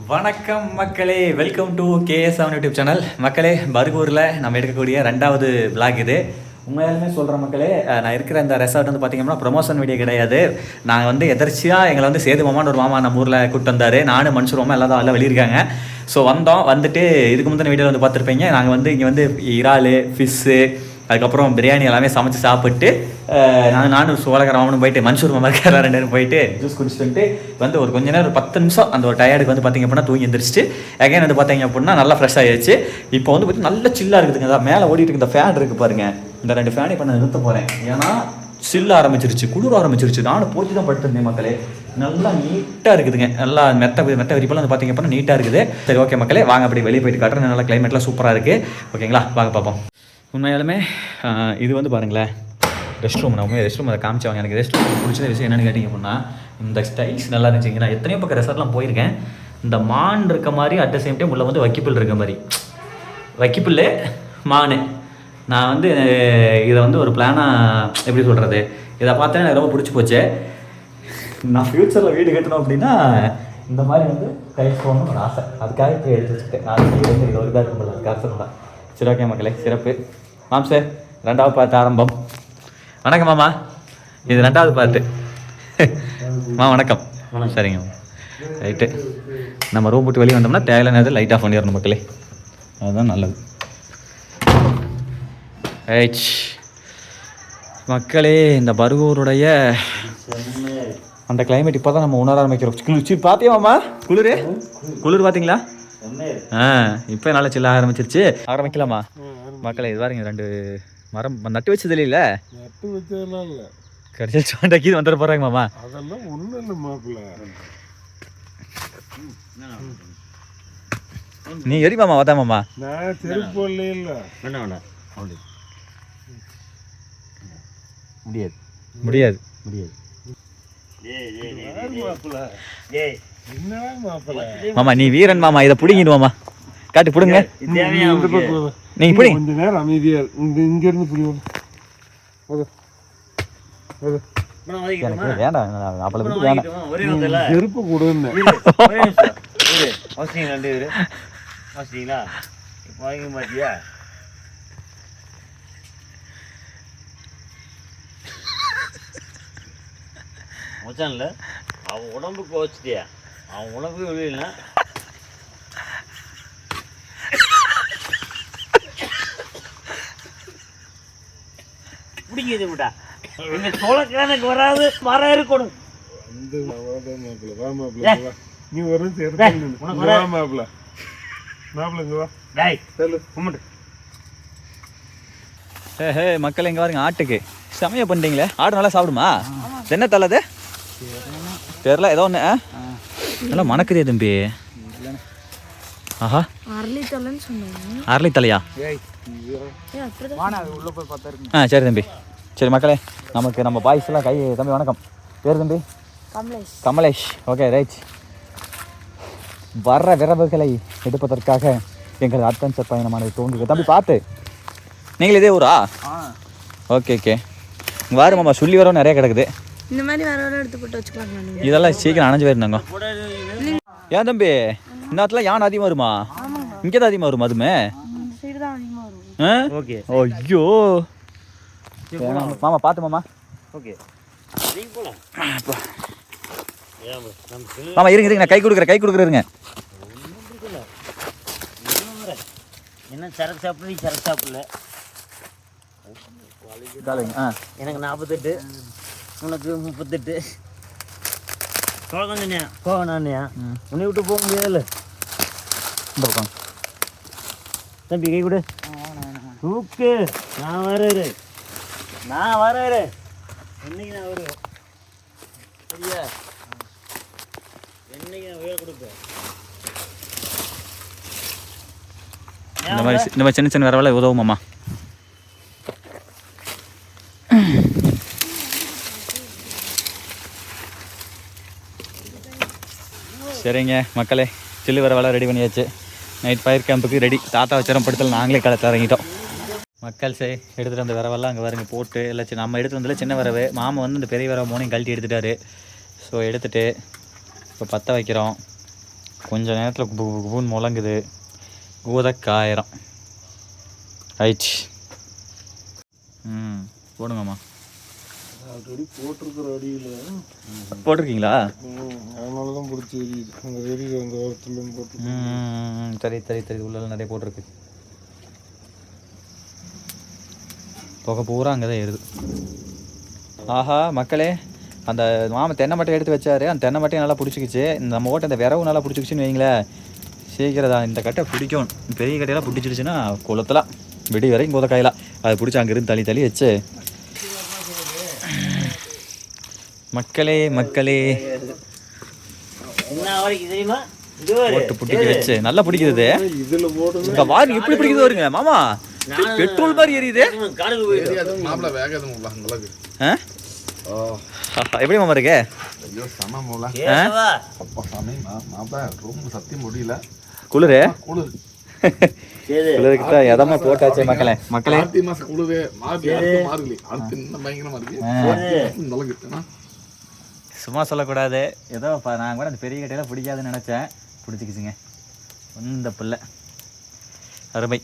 வணக்கம் மக்களே, welcome to KS7 YouTube channel. மக்களே, பர்கூரில் நம்ம எடுக்கக்கூடிய 2வது vlog இது. உண்மையாலுமே சொல்கிற மக்களே, நான் இருக்கிற இந்த ரெசார்ட் வந்து பார்த்திங்கன்னா ப்ரொமோஷன் வீடியோ கிடையாது. நாங்கள் வந்து எதர்ச்சியாக எங்களை வந்து சேது மாமான்னு ஒரு மாமா நம்ம ஊரில் கூப்பிட்டு வந்தார். நானும் மனுஷர் மாமா எல்லாம் வெளியிருக்காங்க. ஸோ வந்துட்டு இதுக்கு முந்தின வீடியோவில் வந்து பார்த்துருப்பீங்க. நாங்கள் வந்து இங்கே வந்து இறால், ஃபிஷ்ஷு, அதுக்கப்புறம் பிரியாணி எல்லாமே சமைச்சு சாப்பிட்டு நானும் சோழகராமனும் போயிட்டு மன்சூர் மாமாக்கார 2 பேரும் போயிட்டு ஜூஸ் குடிச்சுட்டு வந்து ஒரு கொஞ்ச நேரம் ஒரு 10 நிமிஷம் அந்த ஒரு டயர்டுக்கு வந்து பார்த்திங்க அப்படின்னா தூங்கி எந்திரிச்சிட்டு அகைன் வந்து பார்த்திங்க அப்படின்னா நல்லா ஃப்ரெஷ் ஆகிடுச்சு. இப்போ வந்து பார்த்திங்கன்னா நல்ல சில்லாக இருக்குதுங்க. அதான் மேலே ஓடிட்டு இந்த ஃபேன் இருக்குது பாருங்கள். இந்த 2 ஃபேனை இப்போ நான் நிறுத்த போகிறேன். ஏன்னா சில்ல ஆரம்பிச்சிருச்சு, குளிர ஆரம்பிச்சிருச்சு. நானும் போட்டு தான் படுத்துருந்தேன் மக்களே. நல்லா நீட்டாக இருக்குதுங்க. நல்லா மெத்த விரிப்பெல்லாம் வந்து பார்த்திங்க அப்படின்னா நீட்டாக இருக்குது. சரி, ஓகே மக்களே, வாங்க அப்படி வெளியே போயிட்டு காட்டுறேன். நல்லா கிளைமேட்லாம் சூப்பராக இருக்குது. ஓகேங்களா, வாங்க பார்ப்போம். உண்மையாலுமே இது வந்து பாருங்களேன் ரெஸ்ட் ரூம். நான் ரெஸ்ட் ரூம் அதை காமிச்சவங்க. எனக்கு ரெஸ்ட் ரூம் பிடிச்ச விஷயம் என்னென்னு கேட்டிங்க அப்படின்னா இந்த ஸ்டைல்ஸ் நல்லா இருந்துச்சுங்க. நான் எத்தனையோ பக்கம் ரெசார்ட்லாம் போயிருக்கேன். இந்த மான் இருக்க மாதிரி அட் த சேம் டைம் உள்ள வந்து வைக்கிப்புல் இருக்க மாதிரி, வைக்கிப்புல் மான். நான் வந்து இதை வந்து ஒரு பிளானாக எப்படி சொல்கிறது, இதை பார்த்தா எனக்கு ரொம்ப பிடிச்சி போச்சு. நான் ஃப்யூச்சரில் வீடு கட்டணும் அப்படின்னா இந்த மாதிரி வந்து டைல்ஸ் போகணும்னு ஒரு ஆசை. அதுக்காக இப்போ எடுத்து வச்சுட்டேன். நான் இது ஒரு இதாக இருக்கும்போது அதுக்காக சொல்லுவேன். சரி, ஓகே மக்களே, சிறப்பு. மாம் சார், 2வது பார்த்து ஆரம்பம். வணக்கம் மாமா, இது 2வது பார்ட்டு. வணக்கம். சரிங்க ரைட்டு. நம்ம ரூம் விட்டு வெளியே வந்தோம்னா தேவையான நேரத்தில் லைட் ஆஃப் பண்ணிடணும் மக்களே, அதுதான் நல்லது. ரைட் மக்களே, இந்த பர்கூருடைய அந்த கிளைமேட் இப்போ தான் நம்ம உணர ஆரம்பிக்கிறோம். குளிர் பார்த்தியா மாமா? குளிர் பார்த்தீங்களா? இப்போ நல்லா சில்ல ஆரம்பிக்கலாமா மக்களே? இது பாருங்க, 2 மரம் நட்டு வச்சது இல்லை, கடைசி சோண்டாக்கி வந்துட போறாங்க மாமா. அதெல்லாம் ஒன்றும் இல்லை மாப்பிள்ள, நீ எரி மாமா. வாதா மாமா, நான் செருப்பு இல்லை வேணாம். முடியாது முடியாது முடியாது மாமா. நீ வீரன் மாமா, இதை பிடிங்கிடு மாமா. காட்டு பிடுங்க, நீங்க பிடிங்க. கொஞ்ச நேரம் அமைதியா இங்க இருந்து பிடிங்க. வேண்டாம், செருப்பு கொடுங்க. மச்சான்ல அவன் உடம்புக்கு வச்சுட்டியா, அவன் உடம்புக்கு வெளியில பிடிங்கிது விட்டா. எங்க சோழக்காரனுக்கு வராது, வர இருக்கணும். நீ வரும் மக்கள் எங்க பாருங்க, ஆட்டுக்கு சமைய பண்ணிட்டீங்களே. ஆடு நல்லா சாப்பிடுமா? என்ன தலை அது தெரியல, ஏதோ ஒன்று நல்லா மணக்குதே தம்பி. ஆஹா, அரளி தலையா? சரி தம்பி. சரி மக்களே, நம்ம பாய்ஸ் எல்லாம் கை. தம்பி வணக்கம், பேர் தம்பி? கமலேஷ். Okay right. வர்ற விரவுகளை எடுப்பதற்காக எங்கள் அட்வென்ச்சர் பயணமானது தோன்றுது. தம்பி பார்த்து, நீங்கள் இதே ஊரா? Okay okay. வாரு மாமா, சொல்லி வர நிறைய கிடக்குது. இந்த மாதிரி வர எடுத்து போட்டு வச்சுக்கலாம். இதெல்லாம் சீக்கிரம் அணைஞ்சு போயிருந்தாங்க. ஏன் தம்பி, இந்த இடத்துல யானை அதிகமாக வருமா? இங்கே தான் அதிகமாக வரும் அதுமே. ஐயோ மாமா, பார்த்து மாமா. ஓகே மாமா இருங்க, நான் கை கொடுக்குறேங்க. என்ன சரக்கு சாப்பிடு, சரக்கு சாப்பிடல. எனக்கு 48, உனக்கு 38. சோழக்கண்ணியா கோவனானியா, உன்னை விட்டு போக முடியாதுல்ல. இந்த பக்கம் தம்பி கை கொடு. தூக்கு. நான் வரேன். என்னைக்கு நான் வருவேன் சரியா? என்னைக்கு நான் வேலை கொடுப்பேன். இந்த மாதிரி சின்ன சின்ன வரவெல்லாம் உதவுமாம்மா. சரிங்க மக்களே, சில்லு வர வேலை ரெடி பண்ணியாச்சு. நைட் ஃபயர் கேம்புக்கு ரெடி. தாத்தா வச்சரம் படுத்தல, நாங்களே களத்தில் இறங்கிட்டோம். மக்கள் எடுத்துகிட்டு வந்த வரவெல்லாம் அங்கே வரங்க போட்டு இல்லை. நம்ம எடுத்துகிட்டு வந்ததில் சின்ன வரவு. மாமா வந்து இந்த பெரிய வரவை மோனையும் கழட்டி எடுத்துட்டாரு. ஸோ எடுத்துகிட்டு இப்போ பற்ற வைக்கிறோம். கொஞ்சம் நேரத்தில் குபுன்னு முழங்குது. ஊதக்காயிரம் ரைட். போடுங்கம்மா. ஆல்ரெடி போட்டிருக்கிற அடியில் போட்டிருக்கீங்களா? அதனால தான் பிடிச்சி எரியுது. அந்த எரியுது அந்த ஓரத்துலையும் போட்டு. சரி சரி சரி. உள்ளெல்லாம் நிறைய போட்டிருக்கு. புகை பூரா அங்கே தான் ஏறுது. ஆஹா மக்களே, அந்த மாமா தென்னை மட்டை எடுத்து வச்சாரு. அந்த தென்னை மட்டையை நல்லா பிடிச்சிக்கிச்சு. நம்ம ஓட்ட இந்த விரவு நல்லா பிடிச்சிக்கிச்சின்னு வைங்களேன். சீக்கிரம் தான் இந்த கட்டை பிடிக்கும். பெரிய கட்டையெல்லாம் பிடிச்சிருச்சுன்னா குளத்தலாம் வெடி வரைக்கும் குதக்காயலாம். அதை பிடிச்சி அங்கேருந்து தள்ளி தள்ளி வச்சு மக்களே மக்களே என்ன வரைக்கும் தெரியுமா? போட்டு பிடிக்க வச்சு நல்லா பிடிக்குது. இதில் போட்டு இங்கே வாரு எப்படி பிடிக்குது வருங்க மாமா. பெட்ரோல் மாதிரி எரியுது. காடுக்கு போயிட்டு மாப்பிள்ள வேகாது உங்களுக்கு. எப்படி மாமா இருக்கு? ஐயோ சம மூல. அப்பா சாமி மாப்பிள்ள ரொம்ப சத்தியம் முடியல. குளிரு குளிர் குளிருக்கு தான் எதமா போட்டாச்சு மக்களே. மக்களே கார்த்திகை மாசம் குளிரு மாறுகலி. அடுத்து இன்னும் பயங்கரமா இருக்கு. நல்ல சும்மா சொல்லக்கூடாது. ஏதோ நான் கூட அந்த பெரிய கட்டையெல்லாம் பிடிக்காதுன்னு நினச்சேன். பிடிச்சிக்கிச்சுங்க இந்த பிள்ளை. அருமை.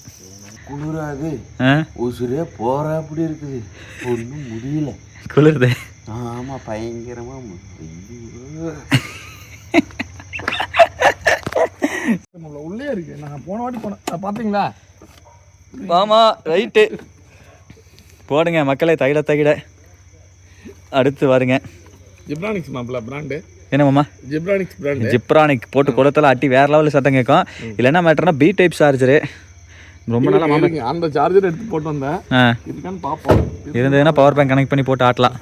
குளிராது உசுரே போற அப்படி இருக்குது. ஒன்றும் முடியல. குளிருது. ஆமா பயங்கரமா. உள்ளே இருக்கு. நான் போன வாட்டி போனேன் பாத்தீங்களா? ஆமா ரைட்டு. போடுங்க மக்களே தைல தகிட. அடுத்து வருங்க ஜிப்ரானிக்ஸ் மாப்பிள்ள பிராண்டு. என்ன மாமா? ஜிப்ரானிக்ஸ் பிராண்டு. ஜிப்ரானிக் போட்டு குளத்தில் அட்டி வேற லெவலில் சத்தம் கேட்கும். இல்லை என்ன மேட்டர்னா பி டைப் சார்ஜரு. ரொம்ப நாளாக மாமா அந்த சார்ஜர் எடுத்து போட்டு வந்தேன். இதுக்கான்னு பார்ப்போம். இருந்ததுன்னா பவர் பேங்க் கனெக்ட் பண்ணி போட்டு ஆட்டலாம்.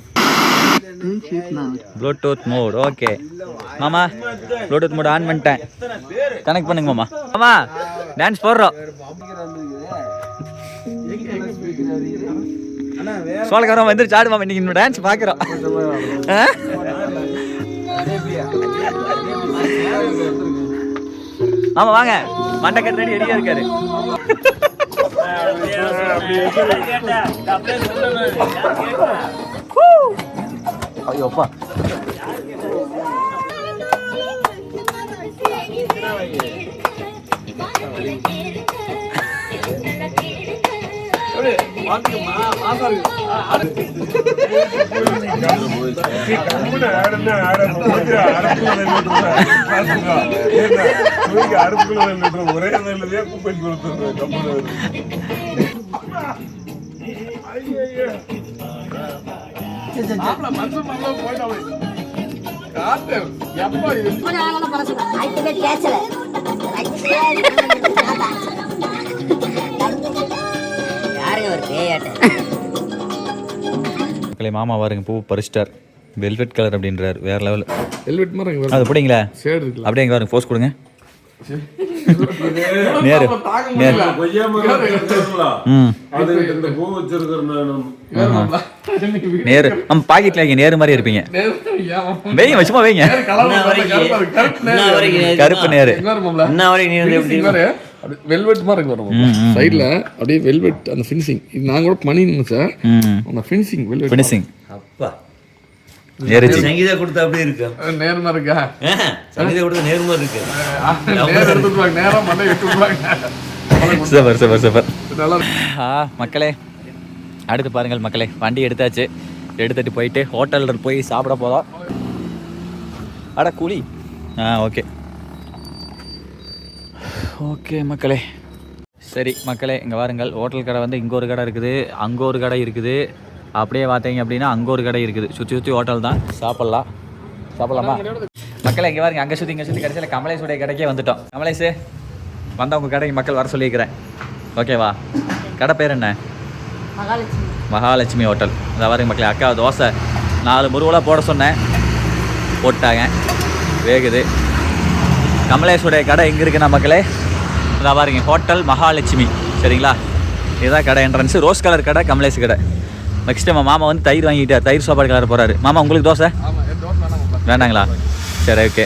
ப்ளூடூத் மோட் ஓகே மாமா. ப்ளூடூத் மோட் ஆன் பண்ணிட்டேன். கனெக்ட் பண்ணுங்க மாமா. மாமா டான்ஸ் போடுறோம். சோழக்காரன் வந்துருச்சு ஆடு மாமா. இன்னைக்கு டான்ஸ் பார்க்குறோம். ஆமா வாங்க. மண்டக்கட்டு ரெடி ரெடியா இருக்காரு. ஐயோப்பா ஒரே நல்லதே குப்பை கொடுத்து மாமா பாருங்க பூ பறிச்சிட்டார். வெல்வெட் கலர் அப்படின்றார். வேற லெவல். ஹெல்மெட் மாதிரி அது பிடிங்களா? அப்படியே இங்கே பாருங்க போஸ்ட் கொடுங்க. நேரு நேரு நம்ம பாக்கெட்ல வைங்க. நேரு மாதிரி இருப்பீங்க. வைங்க சும்மா வைங்க. கருப்பு நேரு. என்ன வரைக்கும் வெல்வெட் மாதிரி இருக்கு வரும் சைடுல. அப்படியே வெல்வெட் அந்த ஃபினிஷிங். இது நான் கூட பண்ணிருந்தேன் சார். அந்த ஃபினிஷிங் வெல்வெட் ஃபினிஷிங். அப்பா நேரு சங்கீதா கொடுத்தா அப்படி இருக்கு. நேர்மா இருக்கா? சங்கீதா கொடுத்தா நேர்மா இருக்கு. நேரா எடுத்துவாங்க. நேரா மண்டை விட்டுவாங்க. Super super super. நல்லா மக்களே அடுத்து பாருங்கள் மக்களே. வண்டி எடுத்தாச்சு. எடுத்துட்டு போயிட்டு ஹோட்டலில் போய் சாப்பிட போதும். அட கூலி. ஓகே ஓகே மக்களே. சரி மக்களே இங்கே வாருங்கள். ஹோட்டல் கடை வந்து இங்கே ஒரு கடை இருக்குது, அங்கே ஒரு கடை இருக்குது. அப்படியே பார்த்தீங்க அப்படின்னா அங்கே ஒரு கடை இருக்குது. சுற்றி சுற்றி ஹோட்டல் தான். சாப்பிட்லாமா மக்களே? இங்கே பாருங்க. அங்கே சுற்றி இங்கே சுற்றி கடைசியில் கமலேஷுடைய கடைக்கே வந்துட்டோம். கமலேஷு வந்தால் உங்கள் கடைக்கு மக்கள் வர சொல்லியிருக்கிறேன். ஓகேவா? கடை பேர் என்ன? மகாலட்சுமி ஹோட்டல். அதை பாருங்க மக்களே. அக்கா தோசை 4 முருவலாக போட சொன்னேன். போட்டாங்க. வேகுது. கமலேஷுடைய கடை எங்கே இருக்குன்னா மக்களே அதை பாருங்க. ஹோட்டல் மகாலட்சுமி. சரிங்களா? இதுதான் கடை என்ட்ரன்ஸு. ரோஸ் கலர் கடை கமலேஷ் கடை. நெக்ஸ்ட் டைம் மாமா வந்து தயிர் வாங்கிட்டார். தயிர் சாப்பாடு கலர் போகிறாரு. மாமா உங்களுக்கு தோசை வேண்டாங்களா? சரி ஓகே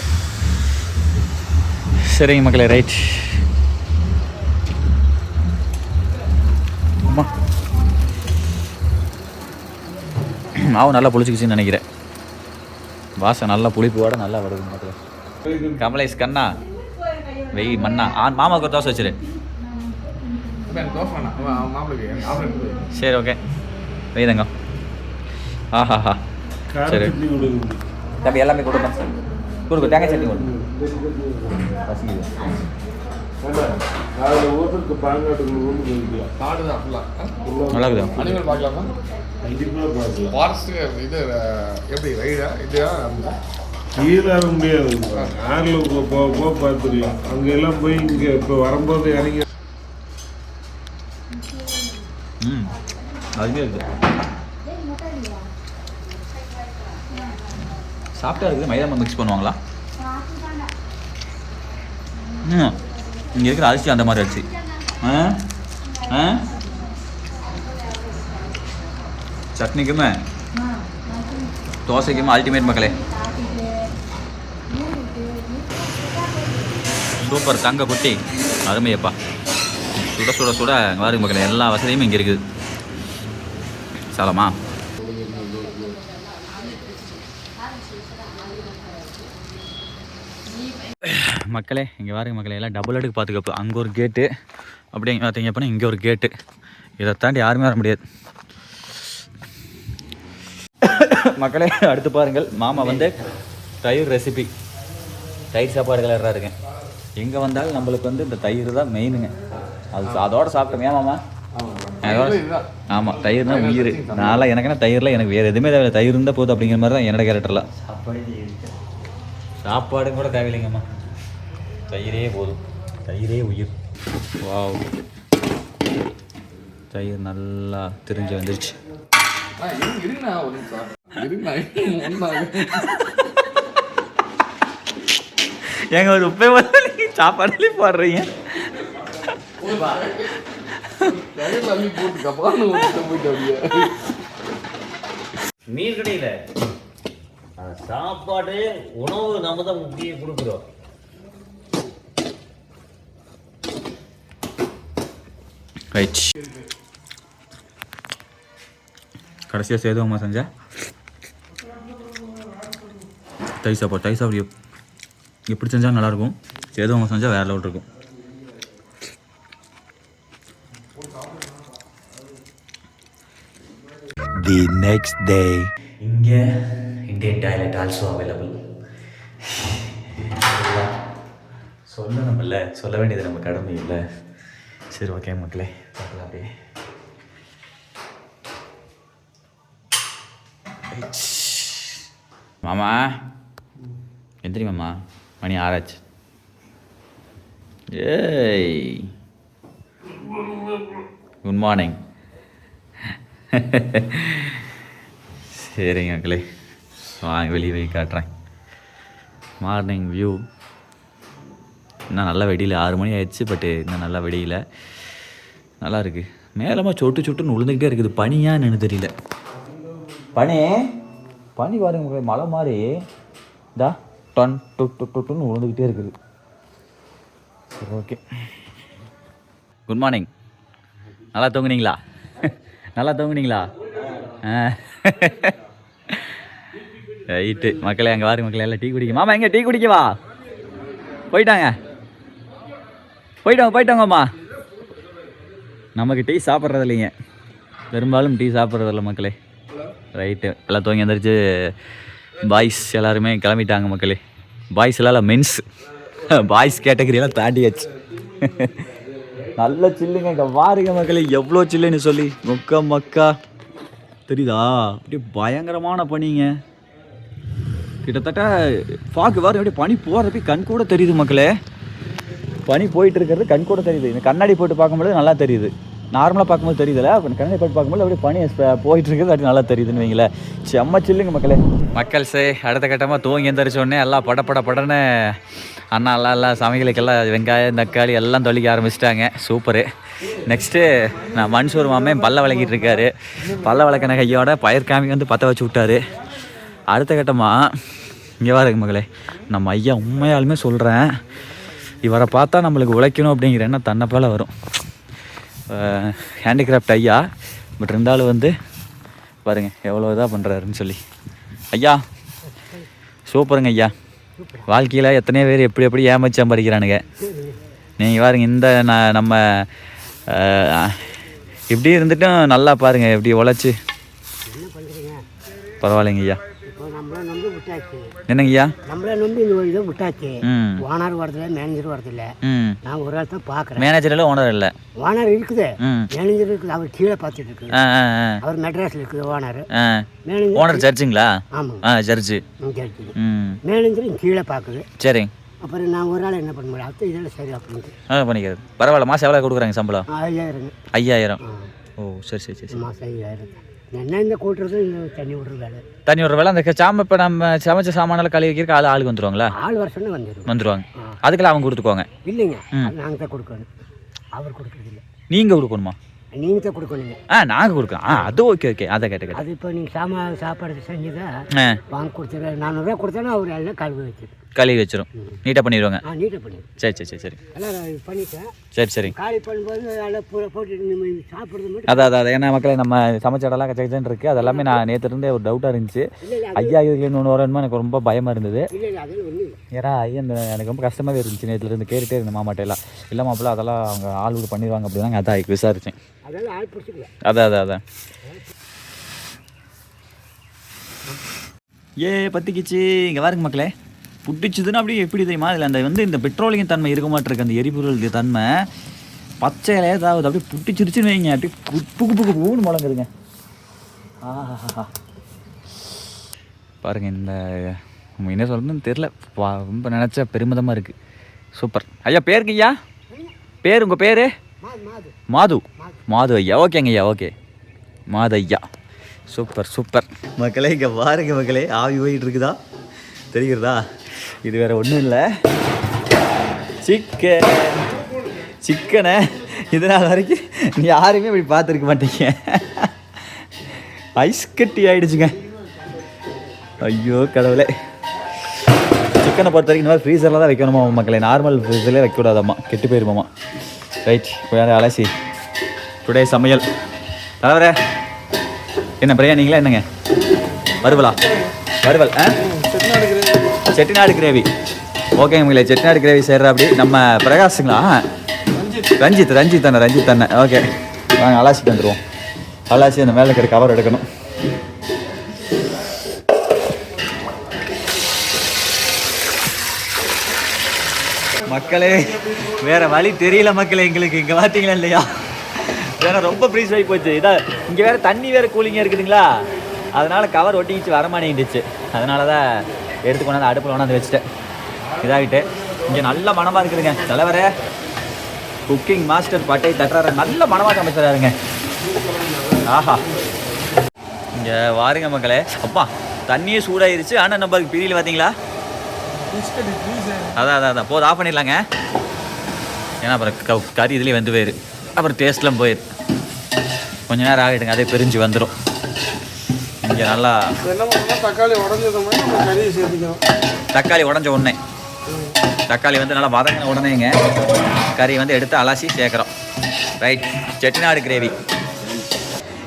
சரிங்க மக்களே. ரைட். மாவு நல்லா புளிச்சிக்கிச்சின்னு நினைக்கிறேன். வாசம் நல்லா புளிப்போட நல்லா வருது மக்களே. கமலேஷ் கண்ணா வெய் மண்ணா மாமாவுக்கு ஒரு தோசை வச்சிரு. சரி ஓகே வெய்தங்க. ஆஹாஹா சரி தம்பி எல்லாமே கொடுப்பேன். கொடுக்கு தேங்காய் சட்னி கொடுங்க. பசிக்குது. நல்லா இருக்குதா? கீழே முடியாது. ஆறில் போக பார்த்துக்கலாம். அங்கெல்லாம் போய் இங்கே இப்போ வரும்போது இறங்கி அதுவே இருக்குது. சாப்பிட்டா இருக்குது. மைதா மிக்ஸ் பண்ணுவாங்களா? இங்கே இருக்கிற அரிசி அந்த மாதிரி அரிசி. சட்னிக்குமே தோசைக்குமே அல்டிமேட் மக்களே. சூப்பர் தங்க குட்டி அருமையப்பா. சுட சுட சுட வாருங்க மக்களே. எல்லா வசதியும் இங்கே இருக்குது. சாலமா மக்களே இங்கே வாருங்க மக்களே. எல்லாம் டபுள் அடுக்கு பார்த்துக்கப்போ அங்கே ஒரு கேட்டு, அப்படியே பார்த்தீங்க அப்படின்னா இங்கே ஒரு கேட்டு. இதை தாண்டி யாருமே வர முடியாது மக்களே. அடுத்து பாருங்கள், மாமா வந்து தயிர் ரெசிபி, தயிர் சாப்பாடு கலராக இருக்கேன். எங்கே வந்தாலும் நம்மளுக்கு வந்து இந்த தயிர் தான் மெயினுங்க. அதோடு சாப்பிட்டோம். ஏன் மாமா? ஆமாம் தயிர்னா உயிர். நான்லாம் எனக்குன்னா தயிரில் எனக்கு வேறு எதுவுமே தேவையில்லை. தயிர் இருந்தால் போதும் அப்படிங்கிற மாதிரி தான் என்னோட கேரக்டர்லாம். சாப்பாடும் கூட தேவையில்லைங்கம்மா, தயிரே போதும். தயிரே உயிர். வாவ், தயிர் நல்லா திரிஞ்சு வந்துருச்சு. ஏங்க ஒரு உப்பே சாப்பாடுலேயே போடுறீங்க. மீன் கடையில் சாப்பாடு உணவு நம்ம தான் முக்கியம் கொடுக்குறோம். ரைட். கடைசியாக சேதுவம்மா செஞ்சா தயிர் சாப்பாடு எப்படி செஞ்சால் நல்லாயிருக்கும். சேதுவம்மா செஞ்சால் வேறு லெவல் இருக்கும். The next day. இங்கே இந்தியன் டாய்லெட் ஆல்சோ அவைலபிள். சொல்லணும்ல, சொல்ல வேண்டியது நம்ம கடமை இல்லை. சரி ஓகே மக்களே, பார்க்கலாம் அப்படியே. மாமா எந்திரி மாமா, மணி 6 ஆச்சு. ஏய் குட் மார்னிங். சரிங்க மக்களே, வாங்க வெளியே போய் காட்டுறேன் மார்னிங் வியூ. இன்னும் நல்லா வெடியில் 6 மணி ஆயிடுச்சு. பட்டு இன்னும் நல்லா வெடியில் நல்லா இருக்குது. மேலமாக சொட்டுன்னு விழுந்துக்கிட்டே இருக்குது. பனியான்னு தெரியல. பனி பாருங்க மக்களே, மழை மாதிரி இதா டொட்டுன்னு விழுந்துக்கிட்டே இருக்குது. சரி ஓகே, குட் மார்னிங். நல்லா தூங்குனீங்களா? நல்லா தூங்குனீங்களா? ரைட்டு மக்களே, அங்கே வாரு மக்களே, எல்லாம் டீ குடிக்க. மாமா எங்கே டீ குடிக்கவா? போயிட்டாங்கம்மா. நமக்கு டீ சாப்பிட்றது இல்லைங்க, பெரும்பாலும் டீ சாப்பிட்றதில்ல மக்களே. ரைட்டு, எல்லாம் தூங்கி வந்துருச்சு. பாய்ஸ் எல்லாருமே கிளம்பிட்டாங்க மக்களே. பாய்ஸ் எல்லாம் மென்ஸ், பாய்ஸ் கேட்டகரியெல்லாம் தாண்டியாச்சு. நல்ல சில்லுங்க. இங்கே வாருங்க மக்களே, எவ்வளோ சில்லுன்னு சொல்லி மக்கா தெரியுதா? அப்படியே பயங்கரமான பனிங்க. கிட்டத்தட்ட ஃபாக்கு வாரு, அப்படியே பனி போகிறப்ப கண் கூட தெரியுது மக்களே. பனி போயிட்டு இருக்கிறது கண் கூட தெரியுது. இந்த கண்ணாடி போட்டு பார்க்கும்போது நல்லா தெரியுது. நார்மலாக பார்க்கும்போது தெரியுதுல்ல, அப்போ கண்ணாடி போட்டு பார்க்கும்போது அப்படியே பனி போயிட்டு இருக்கிறது அப்படி நல்லா தெரியுதுன்னு வைங்களேன். செம்ம சில்லுங்க மக்களே. மக்கள்ஸே அடுத்த கட்டமாக தூங்கி எந்திரிச்சோடனே எல்லாம் படன்னு அண்ணா எல்லாம் சமையலுக்கெல்லாம் வெங்காயம் தக்காளி எல்லாம் தொளிக்க ஆரம்பிச்சிட்டாங்க. சூப்பரு. நெக்ஸ்ட்டு நான் மன்சூர் மாமே பல்ல விளக்கிட்டு இருக்காரு. பல்ல விளக்கின கையோட பயிர் காமி வந்து பற்ற வச்சு விட்டாரு. அடுத்த கட்டமாக இங்கே வாருங்க மகளே, நம்ம ஐயா உண்மையாலுமே சொல்கிறேன், இவரை பார்த்தா நம்மளுக்கு உழைக்கணும் அப்படிங்கிற எண்ணம் தன்னைப்போல் வரும். ஹேண்டிகிராஃப்ட் ஐயா, பட் இருந்தாலும் வந்து பாருங்கள் எவ்வளோ இதாக பண்ணுறாருன்னு சொல்லி. ஐயா சூப்பருங்க ஐயா, வாழ்க்கையில் எத்தனையோ பேர் எப்படி ஏமாச்சி சம்பாதிக்கிறானுங்க. நீங்கள் பாருங்க இந்த நம்ம இப்படி இருந்துட்டும் நல்லா பாருங்கள் எப்படி உழைச்சி. பரவாயில்லைங்க ஐயா. என்னங்கய்யா நம்மள நம்பி இந்த இதை விட்டாச்சு. ஓனர் வரதில்ல, மேனேஜர் வரதில்ல. நான் ஒரு ஆள் தான் பார்க்குறேன். மேனேஜர் இல்லை, ஓனர் இல்லை. ஓனர் இருக்குது, மேனேஜர் இருக்குது. அவர் கீழே பார்த்துட்டு இருக்குது. அவர் மெட்ராஸில் இருக்குது ஓனர். Manager owner சர்ச்சுங்களா? ஆமாம் சர்ச்சு. சர்ச்சு. மேனேஜர் கீழே பார்க்குது. சரிங்க. அப்புறம் நான் ஒரு ஆள் என்ன பண்ண முடியும், அடுத்த இதெல்லாம் சரி அப்படின்ட்டு பண்ணிக்கிறது. பரவாயில்ல. மாதம் எவ்வளோ கொடுக்குறாங்க சம்பளம்? 5000. 5000. ஓ சரி சரி சரி. மாதம் 5000. என்ன இந்த கூட்டுறது, இந்த தண்ணி விடுறது வேலை. தண்ணி விடுற வேலை. அந்த இப்போ நம்ம சமைச்ச சாமானெல்லாம் கழுவி வைக்கிறக்கு ஆளுக்கு வந்துருவாங்களா? ஆள் வர சொன்னா வந்துடுவாங்க. அதுக்கெல்லாம் அவங்க கொடுத்துக்குவாங்க? இல்லைங்க, நாங்கள் தான் கொடுக்கணும். அவர் கொடுக்குறது இல்லை. நீங்கள் கொடுக்கணுமா? நீங்கள் தான் கொடுக்கணுங்க. நாங்கள் கொடுக்குறோம். அது ஓகே. அதை கேட்டு அது இப்போ நீங்கள் சாப்பாடு செஞ்சுதா வாங்கி கொடுத்துரு. 400 ரூபா கொடுத்தாலும் அவர் எல்லாம் கழுவி வச்சிடும். நீட்டாக பண்ணிடுவாங்க. நீட்டாக பண்ணி. சரி எல்லாம் பண்ணிட்டேன். சரி காலி பண்ணும்போது எல்லாம் போட்டு சாப்பிட்றது மட்டும். அதான் ஏன்னா மக்களே நம்ம சமைச்ச இடம்லாம் கச்சக்கச்சன்னு இருக்குது. அது எல்லாமே நான் நேற்றுலேருந்தே ஒரு டவுட்டாக இருந்துச்சு. 5000 ஒன்று வரணுமா எனக்கு ரொம்ப பயமாக இருந்தது. ஏன்னா எனக்கு ரொம்ப கஷ்டமாகவே இருந்துச்சு. நேற்றுலேருந்து கேட்டுகிட்டே இருந்தேன் மாமாட்டையெல்லாம். இல்லை மாப்பிள்ள அதெல்லாம் அவங்க ஆள் பண்ணிடுவாங்க அப்படின்னா அதான் விசாரித்தேன். அதான் பற்றிக்கிச்சு. இங்கே பாருங்க மக்களே, புட்டிச்சுதுன்னா அப்படியே எப்படி தெரியுமா? அதில் அந்த இந்த பெட்ரோலியம் தன்மை இருக்க மாட்டிருக்கு. அந்த எரிபொருள் தன்மை பச்சையில ஏதாவது அப்படியே புட்டிச்சிருச்சுன்னு வைங்க, அப்படியே புக்கு முழங்குதுங்க. பாருங்கள், இந்த என்ன சொல்கிறதுன்னு தெரில. ரொம்ப நினச்சா பெருமிதமாக இருக்குது. சூப்பர் ஐயா. பேருக்கு ஐயா பேர்? உங்கள் பேர்? மாது ஐயா. ஓகேங்க ஐயா. ஓகே மாது ஐயா. சூப்பர் மக்களே. இங்கே பாருங்க மக்களே, ஆவி போயிட்டு இருக்குதா தெரிகிறதா? இது வேறு ஒன்றும் இல்லை, சிக்கனை இதனால் வரைக்கும் யாருமே இப்படி பார்த்துருக்க மாட்டீங்க. ஐஸ் கட்டி ஆகிடுச்சுங்க. ஐயோ கடவுளே. சிக்கனை பொறுத்த வரைக்கும் இந்த மாதிரி ஃப்ரீசரில் தான் வைக்கணுமா மக்களே? நார்மல் ஃப்ரீசர்லேயே வைக்கக்கூடாதாம்மா, கெட்டு போயிருமாம்மா. ரைட், போய் அலசி டுடே சமையல். தலைவரே என்ன பிரியாணிங்களா என்னங்க? வறுவல் செட்டிநாடு கிரேவி. ஓகேங்க மகளே, செட்டிநாடு கிரேவி செய்கிற அப்படி நம்ம பிரகாஷுங்களா? ரஞ்சித் தானே. ஓகே வாங்க அலாசிட்டு வந்துடுவோம். அலாசி அந்த மேலே இருக்கிற கவர் எடுக்கணும். மக்களே வேறு வழி தெரியல மக்களே எங்களுக்கு. இங்கே பார்த்தீங்களா இல்லையா? ஏன்னா ரொம்ப ஃப்ரீஸ் ஆகி போச்சு. இதான் இங்கே வேறு தண்ணி வேறு கூலிங்காக இருக்குதுங்களா, அதனால் கவர் ஒட்டிக்கிச்சு வரமாட்டேங்கிடுச்சு. அதனால தான் எடுத்து கொண்டாந்து அடுப்பில் கொண்டாந்து வச்சுட்டேன். இதாகிட்டு இங்கே நல்ல மனமாக இருக்குதுங்க. தலைவரே குக்கிங் மாஸ்டர் பட்டை தட்டுறாரு. நல்ல மனமாக சமைச்சாருங்க. ஆஹா, இங்கே வாருங்க மக்களே. அப்பா தண்ணியே சூடாயிருச்சு. ஆனால் நம்மளுக்கு பிரியில் பார்த்தீங்களா? அதான் போது ஆஃப் பண்ணிடலாங்க. ஏன்னா அப்புறம் கறி இதுலேயே வந்து போயிரு, அப்புறம் டேஸ்ட்லாம் போயிரு. கொஞ்சம் நேரம் ஆகிடுங்க, அதே பிரிஞ்சு வந்துடும். இங்கே நல்லா தக்காளி உடஞ்ச உடனே, தக்காளி வந்து நல்லா வதங்கின உடனேங்க கறி வந்து எடுத்து அலசி சேர்க்குறோம். Right, Chettinad gravy.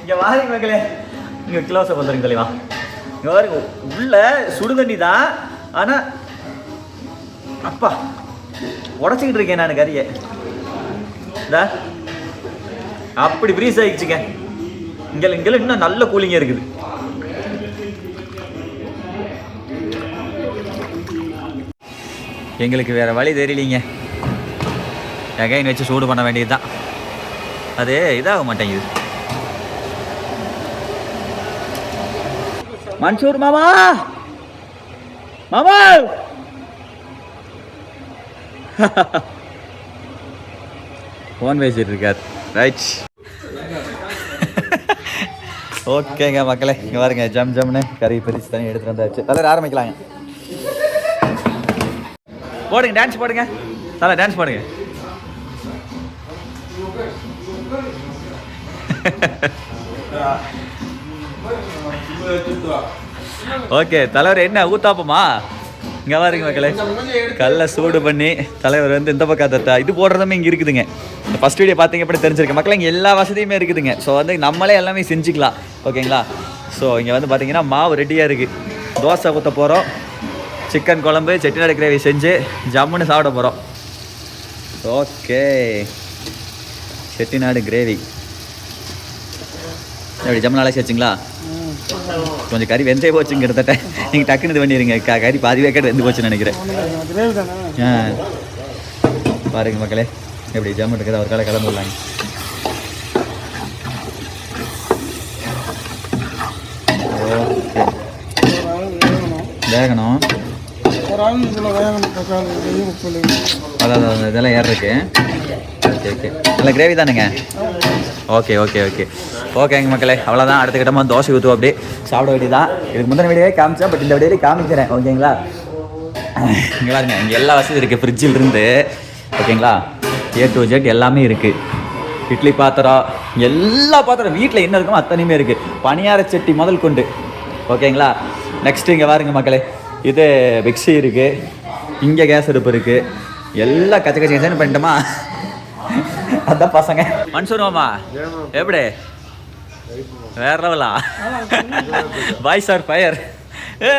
இங்கே வாங்க மக்களே, இங்கே கிலோஸை வந்துடுங்க தெளிவா. இங்கே பாருங்க, உள்ள சுடுதண்ணி தான். ஆனால் அப்பா உடச்சிக்கிட்டு இருக்கேன் நான் கறியை. அப்படி ஃப்ரீஸ் ஆகிடுச்சுங்க. இங்கே இன்னும் நல்ல கூலிங்காக இருக்குது. எங்களுக்கு வேறு வழி தெரியலிங்க. எகைன் வச்சு சூடு பண்ண வேண்டியது தான். அது இதாக மாட்டேங்குது. மன்சூர் மாமா ஃபோன் பேசிட்டு இருக்கார். ரைட், ஓகேங்க மக்களே. இங்கே பாருங்க, ஜம்னு கறி பிரித்து தண்ணி எடுத்துகிட்டு வந்தாச்சு. தலை ஆரம்பிக்கலாங்க. போடுங்க, டான்ஸ் போடுங்க. தலை டான்ஸ் போடுங்க. ஓகே தலைவர், என்ன ஊத்தாப்பமா? இங்கே பாருங்க மக்களே, கல்லை சூடு பண்ணி தலைவர் வந்து இந்த பக்கம் இது போடுறதுமே இங்கே இருக்குதுங்க. ஃபஸ்ட் வீடியோ பார்த்தீங்க எப்படி தெரிஞ்சிருக்கு மக்களே. இங்கே எல்லா வசதியுமே இருக்குதுங்க. ஸோ வந்து நம்மளே எல்லாமே செஞ்சுக்கலாம். ஓகேங்களா? ஸோ இங்கே வந்து பார்த்தீங்கன்னா மாவு ரெடியாக இருக்குது. தோசை ஊற்ற போகிறோம். சிக்கன் குழம்பு செட்டிநாடு கிரேவி செஞ்சு ஜம்முன்னு சாப்பிட போகிறோம். ஓகே, செட்டிநாடு கிரேவி எப்படி ஜம்மு நாளாச்சு வச்சுங்களா? கொஞ்சம் கறி வெந்தே போச்சுங்க கிட்டத்தட்ட. நீங்கள் டக்குன்னு இது பண்ணிடுங்க, கறி பாதி வேக்காடு வெந்து போச்சுன்னு நினைக்கிறேன். பாருங்க மக்களே எப்படி ஜம்மு இருக்குது. அவர் காலை கிளம்பு விடலாங்க. ஓகே, வேகணும். அதான் இதெல்லாம் ஏறிருக்கு. ஓகே ஓகே, நல்ல கிரேவி தானுங்க. ஓகே ஓகே ஓகே ஓகேங்க மக்களே, அவ்வளோதான். அடுத்த கிட்டமாக தோசை ஊற்றுவோம், அப்படியே சாப்பிட வேண்டியதான். இதுக்கு முந்தின வீடியோவே காமிச்சேன், பட் இந்த வீடியோவே காமிக்கிறேன். ஓகேங்களா? இங்கே பாருங்க, இங்கே எல்லா வசதியும் இருக்குது. ஃப்ரிட்ஜில் இருந்து ஓகேங்களா A to Z எல்லாமே இருக்குது. இட்லி பாத்திரம், எல்லா பாத்திரம் வீட்டில் என்ன இருக்குமோ அத்தனையுமே இருக்குது. பணியார சட்டி முதல் கொண்டு. ஓகேங்களா? நெக்ஸ்ட்டு இங்கே பாருங்க மக்களே, இது மிக்ஸி இருக்குது, இங்கே கேஸ் அடுப்பு இருக்குது. எல்லாம் கச்ச கச்ச பண்ணிட்டோமா? அதான் பசங்க. மன்சூர் மாமா எப்படி வேற லெவலா? Boys are fire.